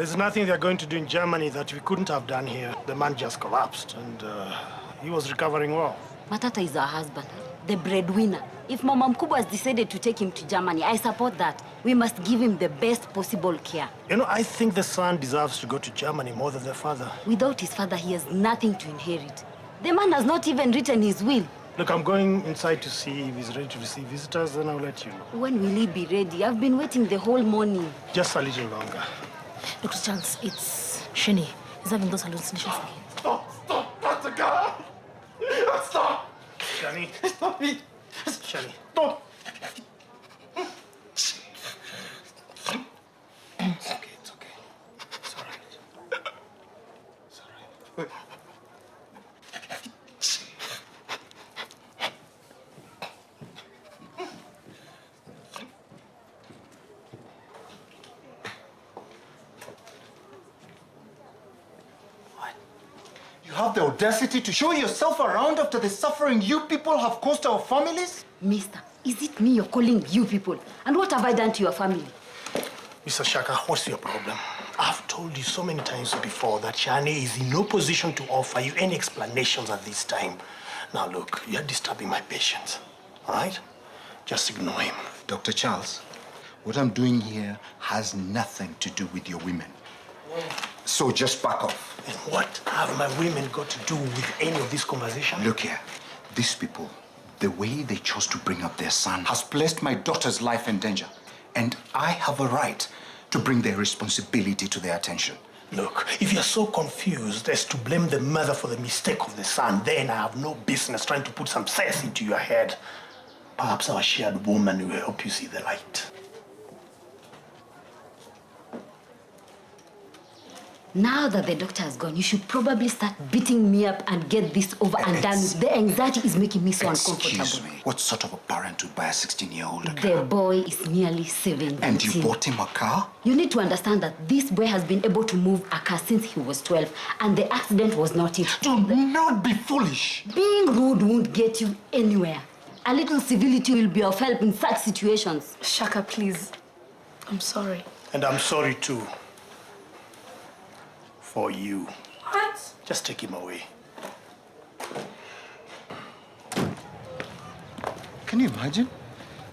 There's nothing they're going to do in Germany that we couldn't have done here. The man just collapsed and he was recovering well. Matata is our husband, the breadwinner. If Mama Mkubwa has decided to take him to Germany, I support that. We must give him the best possible care. You know, I think the son deserves to go to Germany more than the father. Without his father, he has nothing to inherit. The man has not even written his will. Look, I'm going inside to see if he's ready to receive visitors, then I'll let you know. When will he be ready? I've been waiting the whole morning. Just a little longer. Dr. Charles, it's Shani. He's having those hallucinations again. Stop! That's a girl! Stop! Shani. Stop it! Shani. Stop! It's okay, it's okay. It's all right. It's all right. You have the audacity to show yourself around after the suffering you people have caused our families? Mister, is it me you're calling you people? And what have I done to your family? Mr. Shaka, what's your problem? I've told you so many times before that Shani is in no position to offer you any explanations at this time. Now look, you're disturbing my patience, all right? Just ignore him. Dr. Charles, what I'm doing here has nothing to do with your women. So just back off. And what have my women got to do with any of this conversation? Look here, these people, the way they chose to bring up their son has placed my daughter's life in danger. And I have a right to bring their responsibility to their attention. Look, if you're so confused as to blame the mother for the mistake of the son, then I have no business trying to put some sense into your head. Perhaps our shared woman will help you see the light. Now that the doctor has gone, you should probably start beating me up and get this over and done with. The anxiety is making me so uncomfortable. Excuse me, what sort of a parent would buy a 16-year-old a The car? boy is nearly 17. And you bought him a car? You need to understand that this boy has been able to move a car since he was 12, and the accident was not it. Do not be foolish. Being rude won't get you anywhere. A little civility will be of help in such situations. Shaka, please. I'm sorry. And I'm sorry too. For you. What? Just take him away. Can you imagine?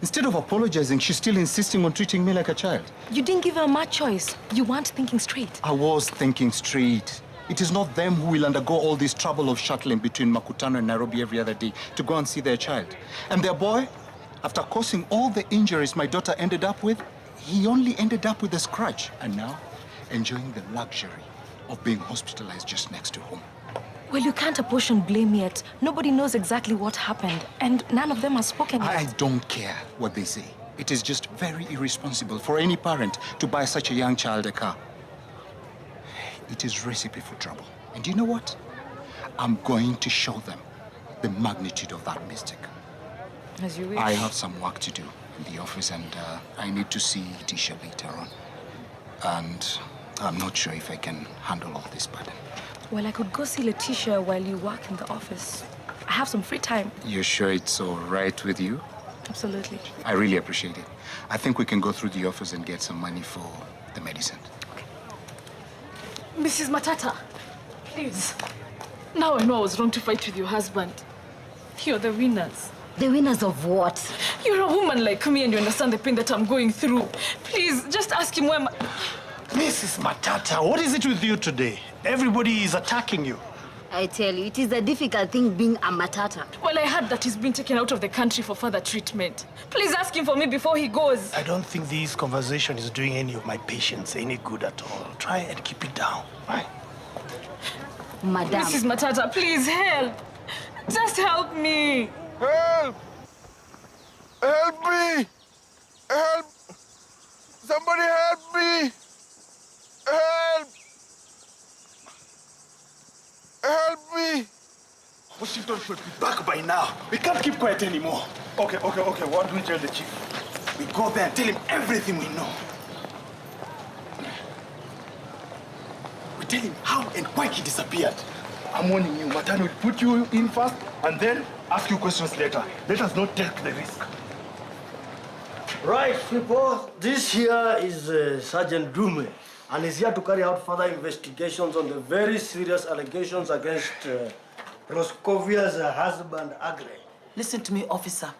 Instead of apologizing, she's still insisting on treating me like a child. You didn't give her a much choice. You weren't thinking straight. I was thinking straight. It is not them who will undergo all this trouble of shuttling between Makutano and Nairobi every other day to go and see their child. And their boy, after causing all the injuries my daughter ended up with, he only ended up with a scratch. And now, enjoying the luxury of being hospitalized just next to home. Well, you can't apportion blame yet. Nobody knows exactly what happened, and none of them has spoken yet. I don't care what they say. It is just very irresponsible for any parent to buy such a young child a car. It is recipe for trouble. And you know what? I'm going to show them the magnitude of that mistake. As you wish. I have some work to do in the office, and I need to see Tisha later on. And I'm not sure if I can handle all this burden. Well, I could go see Letitia while you work in the office. I have some free time. You're sure it's all right with you? Absolutely. I really appreciate it. I think we can go through the office and get some money for the medicine. Okay. Mrs. Matata, please. Now I know I was wrong to fight with your husband. You're the winners. The winners of what? You're a woman like me and you understand the pain that I'm going through. Please, just ask him where Mrs. Matata, what is it with you today? Everybody is attacking you. I tell you, it is a difficult thing being a matata. Well, I heard that he's been taken out of the country for further treatment. Please ask him for me before he goes. I don't think this conversation is doing any of my patients any good at all. Try and keep it down, right? Madam. Mrs. Matata, please help. Just help me. Help! Help me! Help! Somebody help me! Help! Help me! Washington should be back by now. We can't keep quiet anymore. Okay. What do we tell the chief? We go there and tell him everything we know. We tell him how and why he disappeared. I'm warning you, Matan will put you in first and then ask you questions later. Let us not take the risk. Right, people. This here is Sergeant Dume, and he's here to carry out further investigations on the very serious allegations against Proskovia's husband, Agre. Listen to me, officer.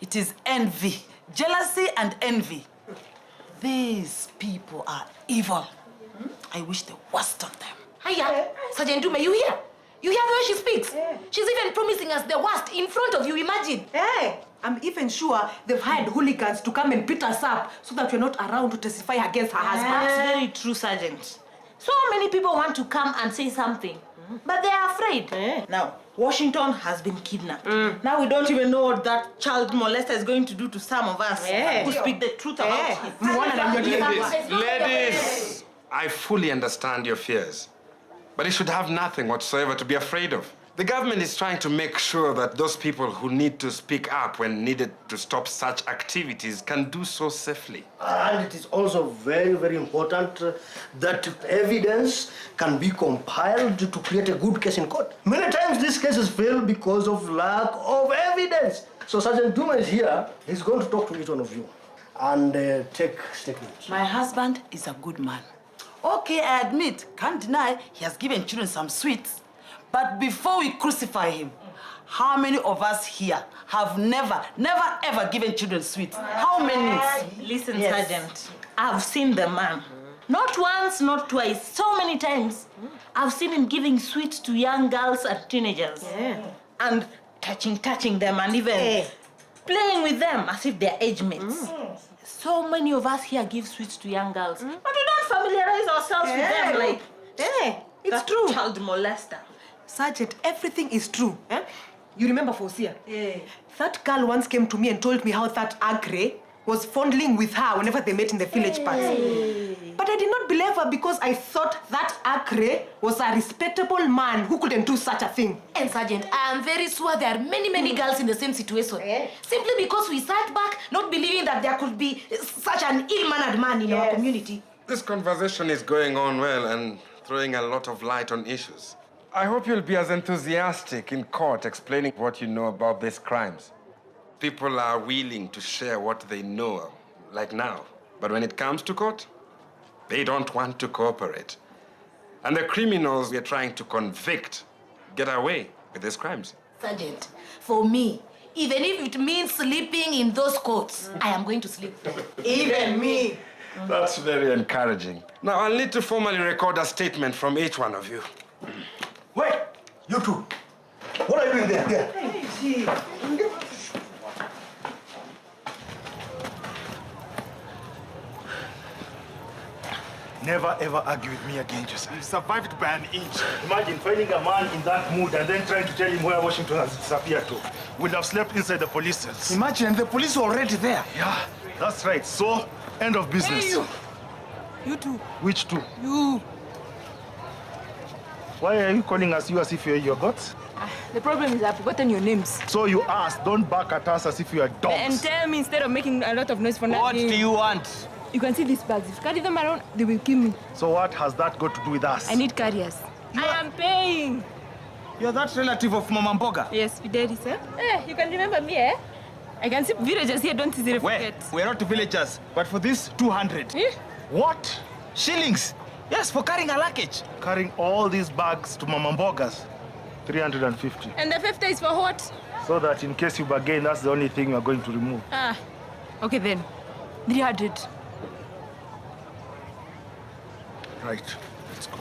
It is envy, jealousy and envy. These people are evil. I wish the worst on them. Hiya, Sergeant Dume, you hear? You hear the way she speaks? She's even promising us the worst in front of you, imagine. Hey, I'm even sure they've hired hooligans to come and beat us up so that we're not around to testify against her husband. That's very true, Sergeant. So many people want to come and say something, but they are afraid. Now, Washington has been kidnapped. Now we don't even know what that child molester is going to do to some of us who speak the truth about him. Ladies, I fully understand your fears, but you should have nothing whatsoever to be afraid of. The government is trying to make sure that those people who need to speak up when needed to stop such activities can do so safely. And it is also very, very important that evidence can be compiled to create a good case in court. Many times these cases fail because of lack of evidence. So Sergeant Duma is here. He's going to talk to each one of you and take statements. My husband is a good man. Okay, I admit, can't deny he has given children some sweets. But before we crucify him, how many of us here have never ever given children sweets? How many? Listen, Sergeant, I've seen the man. Not once, not twice, so many times. I've seen him giving sweets to young girls and teenagers. And touching them and even playing with them as if they're age mates. So many of us here give sweets to young girls. But we don't familiarize ourselves with them like... It's that true. child molester. Sergeant, everything is true. You remember Fosia? That girl once came to me and told me how that Agre was fondling with her whenever they met in the village parks. But I did not believe her because I thought that Agre was a respectable man who couldn't do such a thing. And Sergeant, I am very sure there are many girls in the same situation. Simply because we sat back, not believing that there could be such an ill-mannered man in our community. This conversation is going on well and throwing a lot of light on issues. I hope you'll be as enthusiastic in court explaining what you know about these crimes. People are willing to share what they know, like now. But when it comes to court, they don't want to cooperate. And the criminals we're trying to convict get away with these crimes. Sergeant, for me, even if it means sleeping in those courts, I am going to sleep there. Even me. That's very encouraging. Now, I'll need to formally record a statement from each one of you. Wait, you two. What are you doing there? Never ever argue with me again, Joseph. You survived by an inch. Imagine finding a man in that mood and then trying to tell him where Washington has disappeared to. We'd have slept inside the police cells. Imagine, the police were already there. Yeah, that's right. So, end of business. Hey, you two. Which two? You. Why are you calling us you as if you're your gods? The problem is I've forgotten your names. So you asked, don't bark at us as if you are dogs. And tell me instead of making a lot of noise for nothing. What do you want? You can see these bags. If you carry them around, they will kill me. So what has that got to do with us? I need carriers. I am paying. You're that relative of Mama Mboga? Yes, Fideli, sir. You can remember me, eh? I can see villagers here, don't easily forget. We're not villagers, but for this, 200. What? Shillings. Yes, for carrying a luggage. Carrying all these bags to Mama Mboga's? 350. And the 50 is for what? So that in case you bargain, that's the only thing you're going to remove. Okay then. 300. Right. Let's go.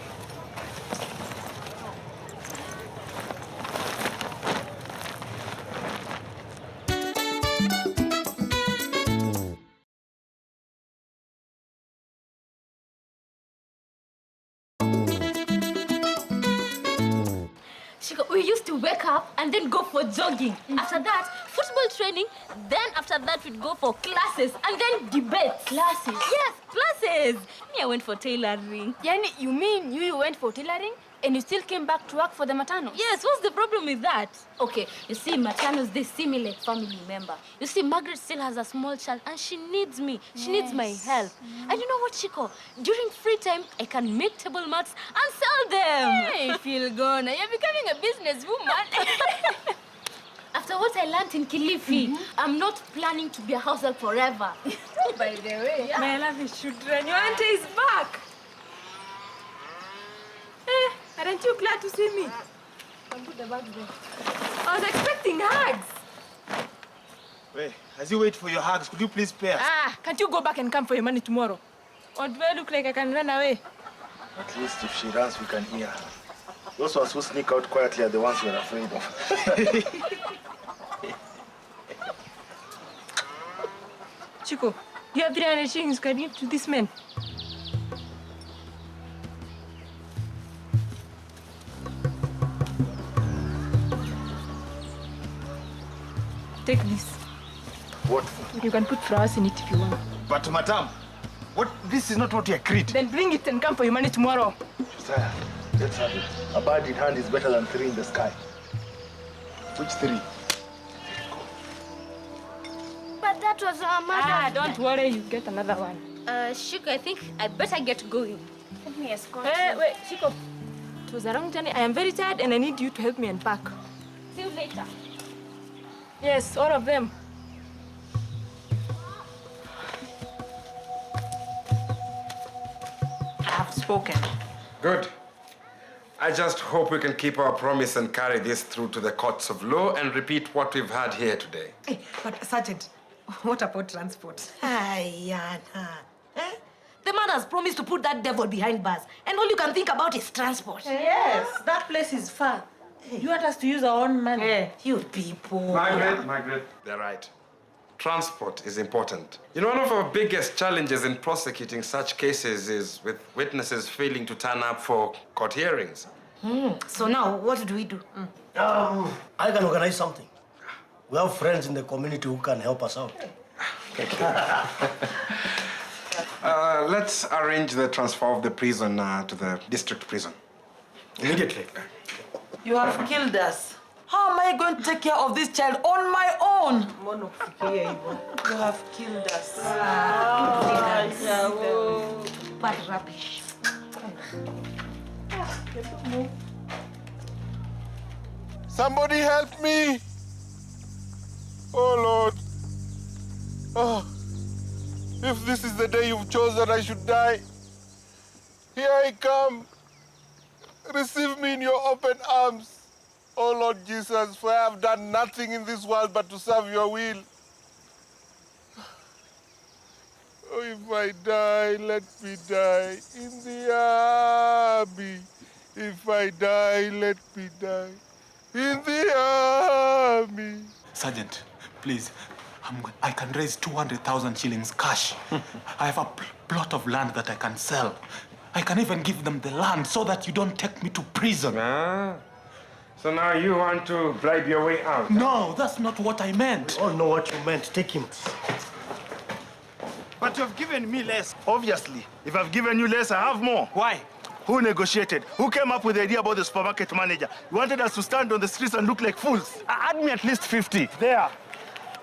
We used to wake up and then go for jogging. After that, football training. Then after that, we'd go for classes and then debates. Classes? Yes, classes. Me, I went for tailoring. Yani, you mean you went for tailoring and you still came back to work for the Matanos? Yes, what's the problem with that? Okay, you see, Matanos, they see me like family member. You see, Margaret still has a small child and she needs me. She needs my help. And you know what, Chico? During free time, I can make table mats and sell them. Hey, feel gone. You're becoming a businesswoman. After After what I learned in Kilifi, I'm not planning to be a house help forever. By the way, my lovely children, your auntie is back. Aren't you glad to see me? I'll put the bag there. I was expecting hugs. Wait, as you wait for your hugs, could you please pay us? Can't you go back and come for your money tomorrow? Or do I look like I can run away? At least if she runs, we can hear her. Those ones who sneak out quietly are the ones we're afraid of. Chico, you have 300 shillings. Can you give to this man? Take this. What? You can put flowers in it if you want. But madam, this is not what we agreed. Then bring it and come for your money tomorrow. Josiah, let's have it. A bird in hand is better than 3 in the sky. Which 3? But that was our mother. Don't worry, you get another one. Shiko, I think I better get going. Let me escort you. Wait, Chico. It was a wrong journey. I am very tired and I need you to help me unpack. See you later. Yes, all of them. I have spoken. Good. I just hope we can keep our promise and carry this through to the courts of law and repeat what we've had here today. Hey, but Sergeant, what about transport? Ayana. The man has promised to put that devil behind bars, and all you can think about is transport. Yes, that place is far. You want us to use our own money? You people. Margaret. They're right. Transport is important. You know, one of our biggest challenges in prosecuting such cases is with witnesses failing to turn up for court hearings. So now, what do we do? I can organize something. We have friends in the community who can help us out. Let's arrange the transfer of the prison to the district prison. Immediately. You have killed us. How am I going to take care of this child on my own? You have killed us. Bad rubbish. Somebody help me! Oh, Lord. Oh, if this is the day you've chosen, I should die. Here I come. Receive me in your open arms. Oh, Lord Jesus, for I have done nothing in this world but to serve your will. Oh, if I die, let me die in the army. If I die, let me die in the army. Sergeant, please, I can raise 200,000 shillings cash. I have a plot of land that I can sell. I can even give them the land so that you don't take me to prison. So now you want to bribe your way out? No, that's not what I meant. We all know what you meant. Take him. But you've given me less. Obviously, if I've given you less, I have more. Why? Who negotiated? Who came up with the idea about the supermarket manager? You wanted us to stand on the streets and look like fools. Add me at least 50. There.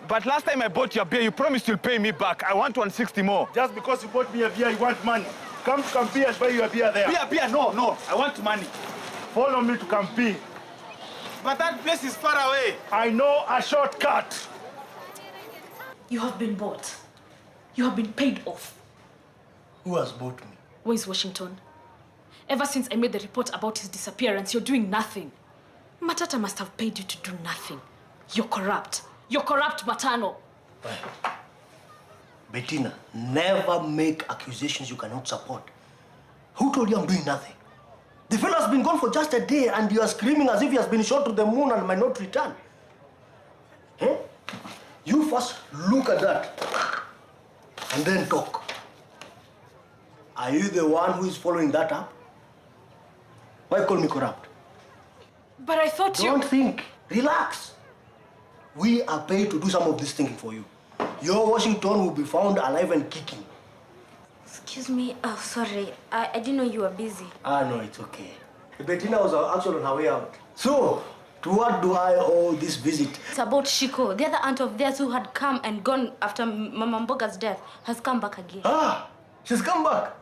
But last time I bought your beer, you promised you'll pay me back. I want 160 more. Just because you bought me a beer, you want money. Come to Kampi and buy you a beer there. Beer, no. I want money. Follow me to Kampi. But that place is far away. I know a shortcut. You have been bought. You have been paid off. Who has bought me? Where's Washington? Ever since I made the report about his disappearance, you're doing nothing. Matata must have paid you to do nothing. You're corrupt. You're corrupt, Matano. Bettina, never make accusations you cannot support. Who told you I'm doing nothing? The fellow has been gone for just a day and you are screaming as if he has been shot to the moon and might not return. Eh? You first look at that and then talk. Are you the one who is following that up? Why call me corrupt? But I thought Don't think. Relax. We are paid to do some of this thinking for you. Your Washington will be found alive and kicking. Excuse me. Oh, sorry. I didn't know you were busy. No, it's okay. Bettina was actually on her way out. So, to what do I owe this visit? It's about Shiko. The other aunt of theirs who had come and gone after Mama Mboga's death has come back again. She's come back.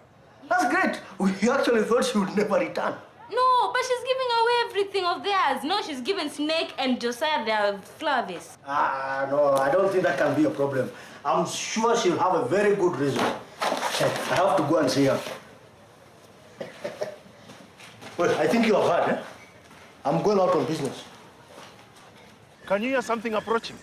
That's great. We actually thought she would never return. No, but she's giving away everything of theirs. No, she's given Snake and Josiah their flowers. No, I don't think that can be a problem. I'm sure she'll have a very good reason. I have to go and see her. Well, I think you have heard, eh? I'm going out on business. Can you hear something approaching?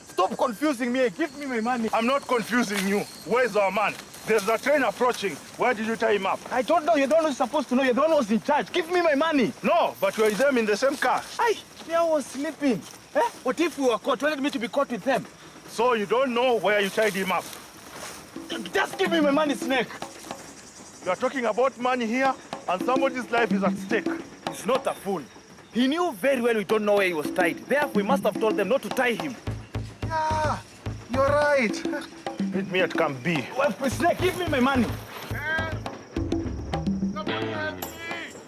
Stop confusing me. Give me my money. I'm not confusing you. Where's our man? There's a train approaching. Where did you tie him up? I don't know. You're the one who's supposed to know. You're the one who's in charge. Give me my money. No, but we're with them in the same car. I was sleeping. Eh? What if we were caught? You wanted me to be caught with them. So you don't know where you tied him up? Just give me my money, Snake. You are talking about money here, and somebody's life is at stake. He's not a fool. He knew very well we don't know where he was tied. Therefore, we must have told them not to tie him. Yeah, you're right. Meet me at Camp B. Well, Snake, give me my money. Help! Somebody help me!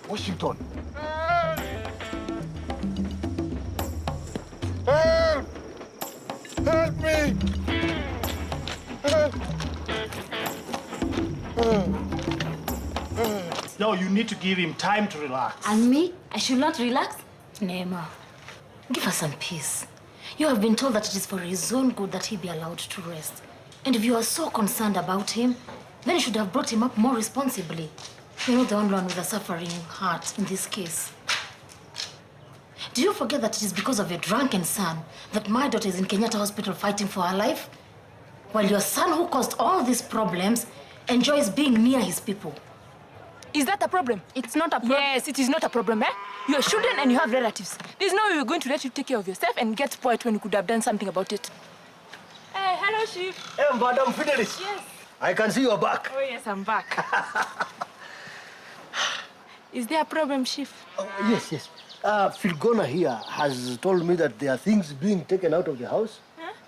Washington. Help! Help me! Help! No, you need to give him time to relax. And me? I should not relax? Neema, give us some peace. You have been told that it is for his own good that he be allowed to rest. And if you are so concerned about him, then you should have brought him up more responsibly. You're not the only one with a suffering heart in this case. Do you forget that it is because of your drunken son that my daughter is in Kenyatta Hospital fighting for her life? While your son, who caused all these problems, enjoys being near his people. Is that a problem? It's not a problem. Yes, it is not a problem, eh? You are children and you have relatives. There's no way we're going to let you take care of yourself and get spoiled when you could have done something about it. Hey, hello, Chief. Hey, Madam Fidelis. Yes. I can see you're back. Oh, yes, I'm back. Is there a problem, Chief? Oh, yes. Filgona here has told me that there are things being taken out of the house,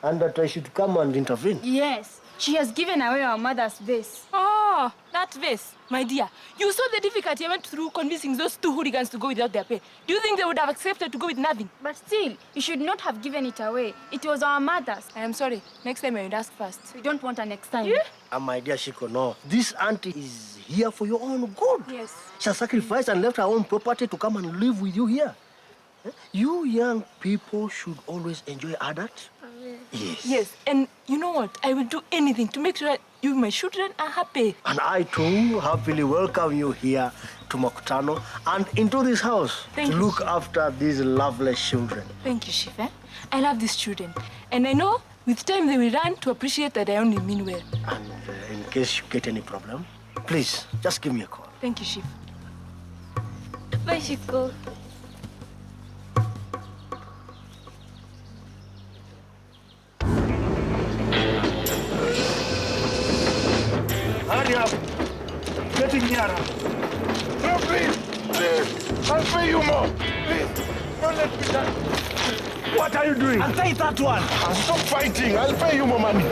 and that I should come and intervene. Yes. She has given away our mother's vase. Oh, that vase. My dear, you saw the difficulty I went through convincing those two hooligans to go without their pay. Do you think they would have accepted to go with nothing? But still, you should not have given it away. It was our mother's. I am sorry. Next time I would ask first. We don't want her next time. Yeah? And my dear Shiko, no. This auntie is here for your own good. Yes. She has sacrificed and left her own property to come and live with you here. You young people should always enjoy adults. Yes. Yes, and you know what? I will do anything to make sure that you, my children, are happy. And I too happily welcome you here to Makutano and into this house Thank to you. look after these lovely children. Thank you, Chief. I love these children. And I know with time they will learn to appreciate that I only mean well. And in case you get any problem, please just give me a call. Thank you, Chief. Bye, Chico. Hurry up. Getting nearer. No, please! I'll pay you more! Please! Don't let me die! What are you doing? I'll take that one. Stop fighting! I'll pay you more money!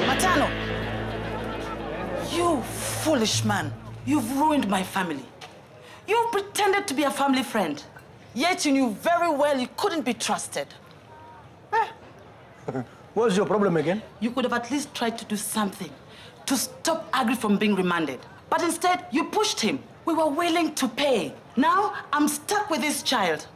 Matano, you foolish man. You've ruined my family. You pretended to be a family friend, yet you knew very well you couldn't be trusted. What's your problem again? You could have at least tried to do something to stop Agri from being remanded. But instead, you pushed him. We were willing to pay. Now, I'm stuck with this child.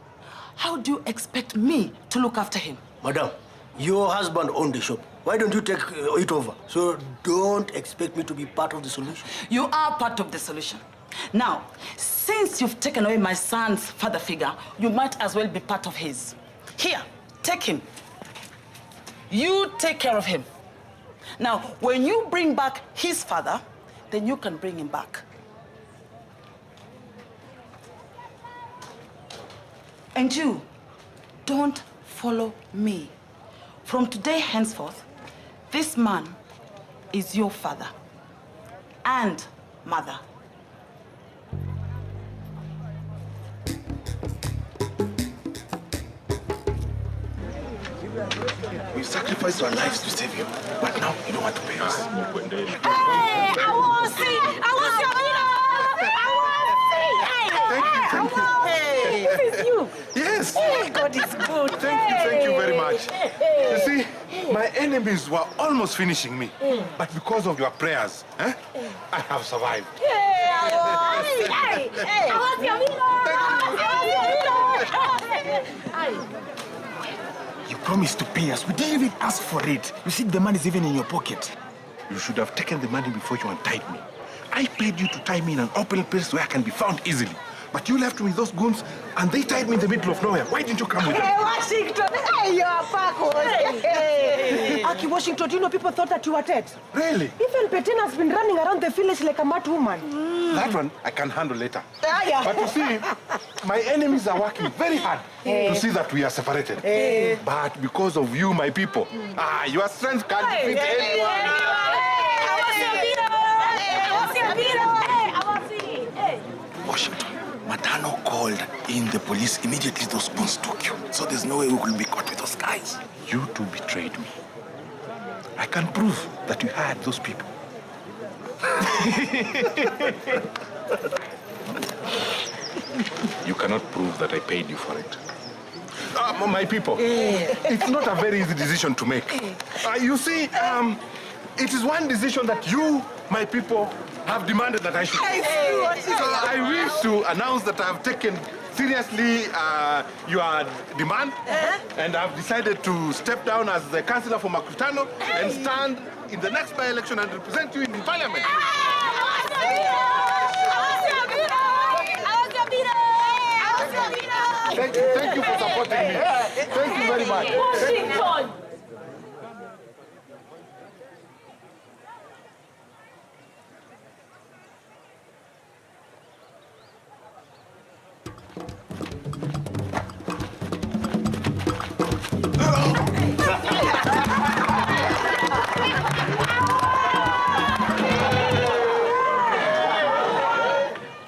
How do you expect me to look after him? Madam, your husband owned the shop. Why don't you take it over? So don't expect me to be part of the solution. You are part of the solution. Now, since you've taken away my son's father figure, you might as well be part of his. Here, take him. You take care of him. Now, when you bring back his father, then you can bring him back. And you, don't follow me. From today henceforth, this man is your father and mother. We sacrificed our lives to save you, but now you don't want to pay us. Hey, I want to see your Thank Hey, this is you. Yes. Hey, God is good. Thank you very much. You see, my enemies were almost finishing me. But because of your prayers, I have survived. You promised to pay us. We didn't even ask for it. You see, the money is even in your pocket. You should have taken the money before you untied me. I paid you to tie me in an open place where I can be found easily. But you left me with those goons, and they tied me in the middle of nowhere. Why didn't you come with them? Hey, Washington. Hey, you are back. Hey. Aki, Washington, do you know people thought that you were dead? Really? Even Petina has been running around the village like a mad woman. That one I can handle later. Yeah. But you see, my enemies are working very hard to see that we are separated. But because of you, my people, your strength can't defeat anyone. Washington, Matano called in the police immediately. Those goons took you. So there's no way we could be caught with those guys. You two betrayed me. I can prove that you hired those people. You cannot prove that I paid you for it. My people, it's not a very easy decision to make. You see, it is one decision that you, my people, have demanded that I should take. So I wish to announce that I have taken seriously your demand, and I've decided to step down as the councillor for Makutano and stand in the next by-election and represent you in the parliament. Thank you for supporting me. Thank you very much. Washington!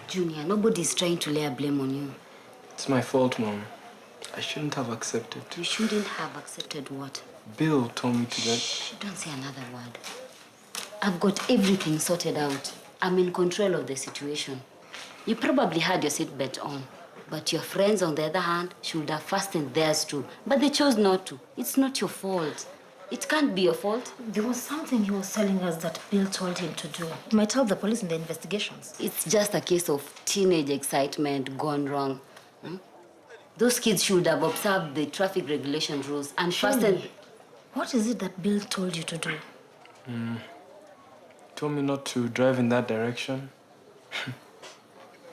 Junior, nobody's trying to lay a blame on you. It's my fault, Mom. I shouldn't have accepted. You shouldn't have accepted what? Bill told me to let... Shh, don't say another word. I've got everything sorted out. I'm in control of the situation. You probably had your seatbelt on, but your friends, on the other hand, should have fastened theirs too. But they chose not to. It's not your fault. It can't be your fault. There was something he was telling us that Bill told him to do. It might help the police in the investigations. It's just a case of teenage excitement gone wrong. Those kids should have observed the traffic regulation rules and fastened... What is it that Bill told you to do? Told me not to drive in that direction.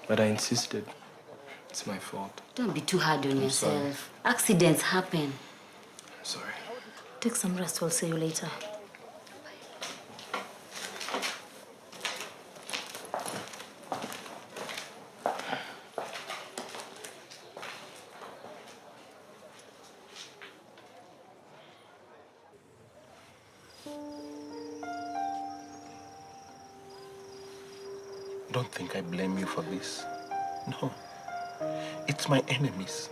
But I insisted. It's my fault. Don't be too hard on yourself. Sorry. Accidents happen. I'm sorry. Take some rest. We'll see you later. Don't think I blame you for this. No. It's my enemies.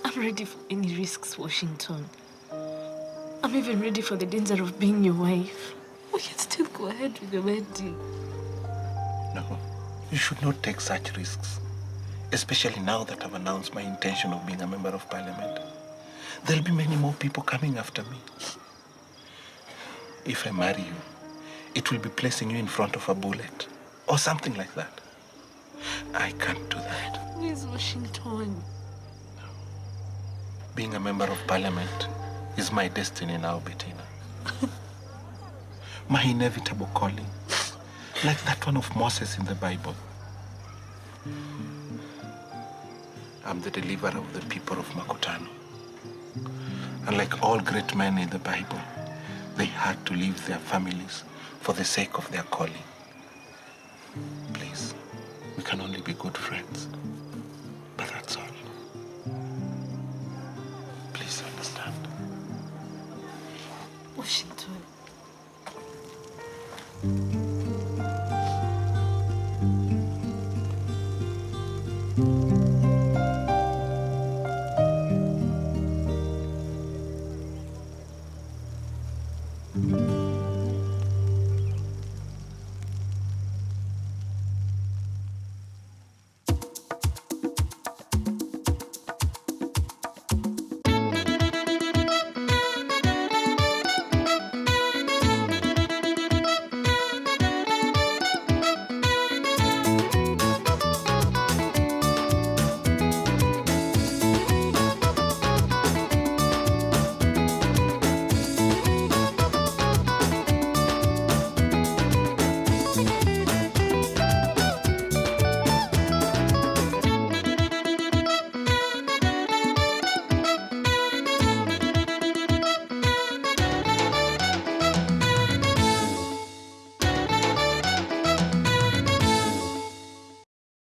I'm ready for any risks, Washington. I'm even ready for the danger of being your wife. We can still go ahead with the wedding. No. You should not take such risks. Especially now that I've announced my intention of being a member of parliament. There'll be many more people coming after me. If I marry you, it will be placing you in front of a bullet. Or something like that. I can't do that. Please, Washington. Being a member of parliament is my destiny now, Bettina. My inevitable calling. Like that one of Moses in the Bible. I'm the deliverer of the people of Makutano. And like all great men in the Bible, they had to leave their families for the sake of their calling. Please, we can only be good friends.